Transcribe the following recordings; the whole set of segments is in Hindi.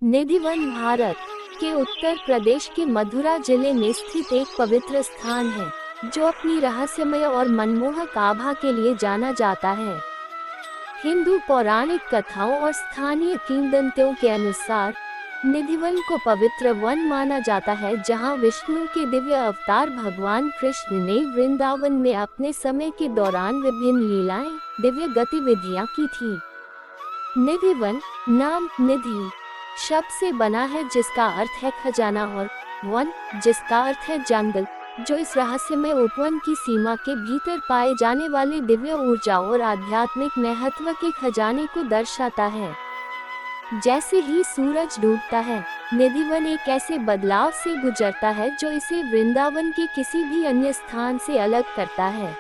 निधिवन भारत के उत्तर प्रदेश के मथुरा जिले में स्थित एक पवित्र स्थान है, जो अपनी रहस्यमय और मनमोहक आभा के लिए जाना जाता है। हिंदू पौराणिक कथाओं और स्थानीय किंवदंतियों के अनुसार निधिवन को पवित्र वन माना जाता है, जहां विष्णु के दिव्य अवतार भगवान कृष्ण ने वृंदावन में अपने समय के दौरान विभिन्न लीलाएं, दिव्य गतिविधियां की थी। निधिवन नाम निधि शब्द से बना है, जिसका अर्थ है खजाना, और वन जिसका अर्थ है जंगल, जो इस रहस्यमय उपवन की सीमा के भीतर पाए जाने वाले दिव्य ऊर्जा और आध्यात्मिक महत्व के खजाने को दर्शाता है। जैसे ही सूरज डूबता है, निधिवन एक ऐसे बदलाव से गुजरता है जो इसे वृंदावन के किसी भी अन्य स्थान से अलग करता है।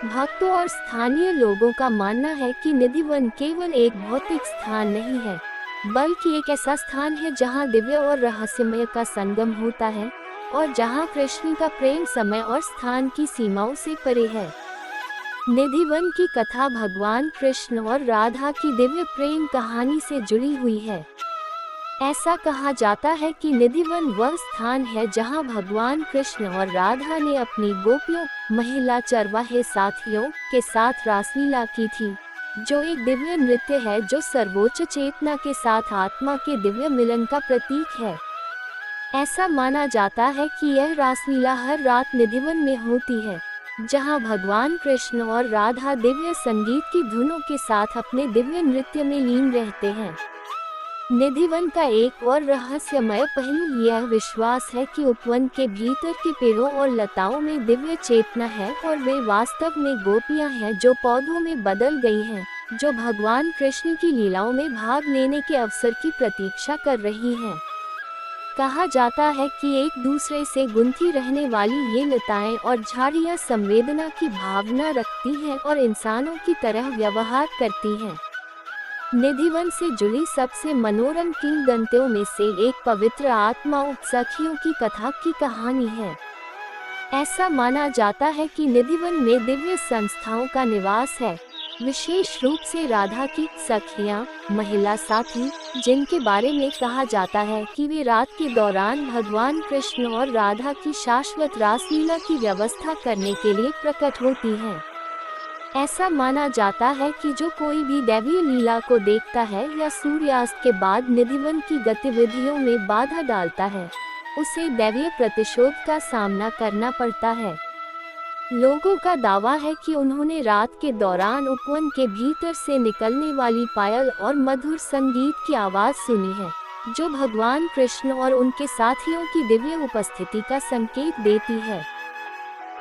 भक्तों और स्थानीय लोगों का मानना है कि निधिवन केवल एक भौतिक स्थान नहीं है, बल्कि एक ऐसा स्थान है जहां दिव्य और रहस्यमय का संगम होता है, और जहां कृष्ण का प्रेम समय और स्थान की सीमाओं से परे है। निधिवन की कथा भगवान कृष्ण और राधा की दिव्य प्रेम कहानी से जुड़ी हुई है। ऐसा कहा जाता है कि निधिवन वह स्थान है जहां भगवान कृष्ण और राधा ने अपनी गोपियों, महिला चरवाहे साथियों के साथ रासलीला की थी, जो एक दिव्य नृत्य है जो सर्वोच्च चेतना के साथ आत्मा के दिव्य मिलन का प्रतीक है। ऐसा माना जाता है कि यह रासलीला हर रात निधिवन में होती है, जहां भगवान कृष्ण और राधा दिव्य संगीत की धुनों के साथ अपने दिव्य नृत्य में लीन रहते हैं। निधिवन का एक और रहस्यमय पहलू यह विश्वास है कि उपवन के भीतर के पेड़ों और लताओं में दिव्य चेतना है, और वे वास्तव में गोपियां हैं जो पौधों में बदल गई हैं, जो भगवान कृष्ण की लीलाओं में भाग लेने के अवसर की प्रतीक्षा कर रही हैं। कहा जाता है कि एक दूसरे से गुंथी रहने वाली ये लताएं और झाड़ियां संवेदना की भावना रखती हैं और इंसानों की तरह व्यवहार करती हैं। निधिवन से जुड़ी सबसे मनोरम किंवदंतियों में से एक पवित्र आत्माओं सखियों की कथा की कहानी है। ऐसा माना जाता है कि निधिवन में दिव्य संस्थाओं का निवास है, विशेष रूप से राधा की सखियां, महिला साथी, जिनके बारे में कहा जाता है कि वे रात के दौरान भगवान कृष्ण और राधा की शाश्वत रासलीला की व्यवस्था करने के लिए प्रकट होती हैं। ऐसा माना जाता है कि जो कोई भी दैवीय लीला को देखता है या सूर्यास्त के बाद निधिवन की गतिविधियों में बाधा डालता है, उसे दैवीय प्रतिशोध का सामना करना पड़ता है। लोगों का दावा है कि उन्होंने रात के दौरान उपवन के भीतर से निकलने वाली पायल और मधुर संगीत की आवाज सुनी है, जो भगवान कृष्ण और उनके साथियों की दिव्य उपस्थिति का संकेत देती है।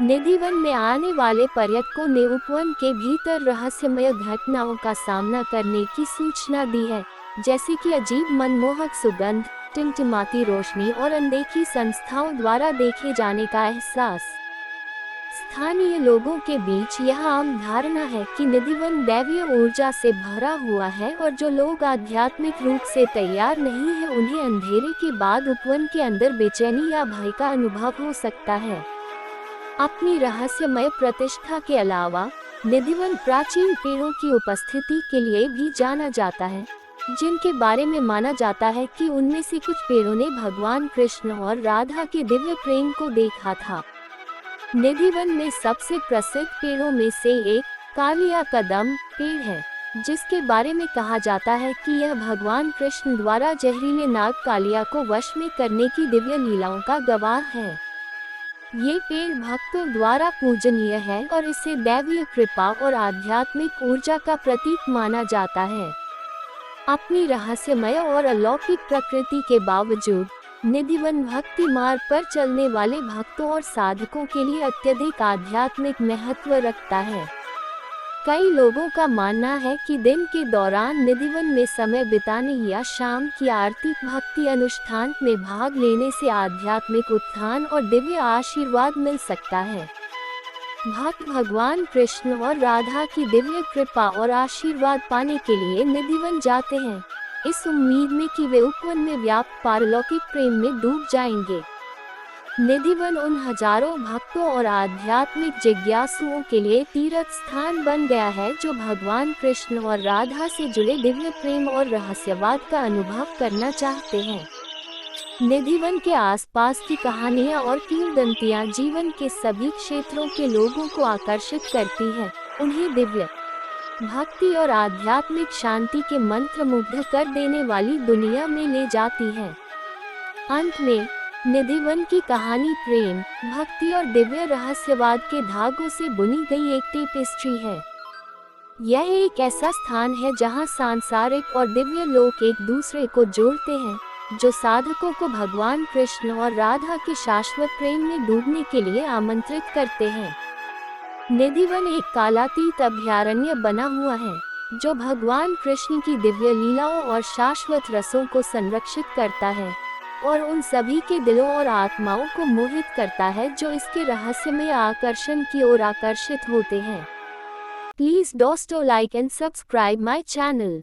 निधिवन में आने वाले पर्यटकों ने उपवन के भीतर रहस्यमय घटनाओं का सामना करने की सूचना दी है, जैसे कि अजीब मनमोहक सुगंध, टिमटिमाती रोशनी और अनदेखी संस्थाओं द्वारा देखे जाने का एहसास। स्थानीय लोगों के बीच यह आम धारणा है कि निधिवन दैवीय ऊर्जा से भरा हुआ है, और जो लोग आध्यात्मिक रूप से तैयार नहीं हैं, उन्हें अंधेरे के बाद उपवन के अंदर बेचैनी या भय का अनुभव हो सकता है। अपनी रहस्यमय प्रतिष्ठा के अलावा निधिवन प्राचीन पेड़ों की उपस्थिति के लिए भी जाना जाता है, जिनके बारे में माना जाता है कि उनमें से कुछ पेड़ों ने भगवान कृष्ण और राधा के दिव्य प्रेम को देखा था। निधिवन में सबसे प्रसिद्ध पेड़ों में से एक कालिया कदम पेड़ है, जिसके बारे में कहा जाता है कि यह भगवान कृष्ण द्वारा जहरीले नाग कालिया को वश में करने की दिव्य लीलाओं का गवाह है। ये पेड़ भक्तों द्वारा पूजनीय है और इसे दैवीय कृपा और आध्यात्मिक ऊर्जा का प्रतीक माना जाता है। अपनी रहस्यमय और अलौकिक प्रकृति के बावजूद निधिवन भक्ति मार्ग पर चलने वाले भक्तों और साधकों के लिए अत्यधिक आध्यात्मिक महत्व रखता है। कई लोगों का मानना है कि दिन के दौरान निधिवन में समय बिताने या शाम की आरती भक्ति अनुष्ठान में भाग लेने से आध्यात्मिक उत्थान और दिव्य आशीर्वाद मिल सकता है। भक्त भगवान कृष्ण और राधा की दिव्य कृपा और आशीर्वाद पाने के लिए निधिवन जाते हैं, इस उम्मीद में कि वे उपवन में व्याप्त पारलौकिक प्रेम में डूब जाएंगे। निधिवन उन हजारों भक्तों और आध्यात्मिक जिज्ञासुओं के लिए तीर्थ स्थान बन गया है जो भगवान कृष्ण और राधा से जुड़े दिव्य प्रेम और रहस्यवाद का अनुभव करना चाहते हैं। निधिवन के आसपास की कहानियाँ और किंवदंतियाँ जीवन के सभी क्षेत्रों के लोगों को आकर्षित करती हैं, उन्हें दिव्य भक्ति और आध्यात्मिक शांति के मंत्र मुग्ध कर देने वाली दुनिया में ले जाती हैं। अंत में निधिवन की कहानी प्रेम, भक्ति और दिव्य रहस्यवाद के धागों से बुनी गई एक टेपेस्ट्री है। यह एक ऐसा स्थान है जहां सांसारिक और दिव्य लोक एक दूसरे को जोड़ते हैं, जो साधकों को भगवान कृष्ण और राधा के शाश्वत प्रेम में डूबने के लिए आमंत्रित करते हैं। निधिवन एक कालातीत अभयारण्य बना हुआ है, जो भगवान कृष्ण की दिव्य लीलाओं और शाश्वत रसों को संरक्षित करता है और उन सभी के दिलों और आत्माओं को मोहित करता है जो इसके रहस्यमय आकर्षण की ओर आकर्षित होते हैं। Please don't like and subscribe my channel.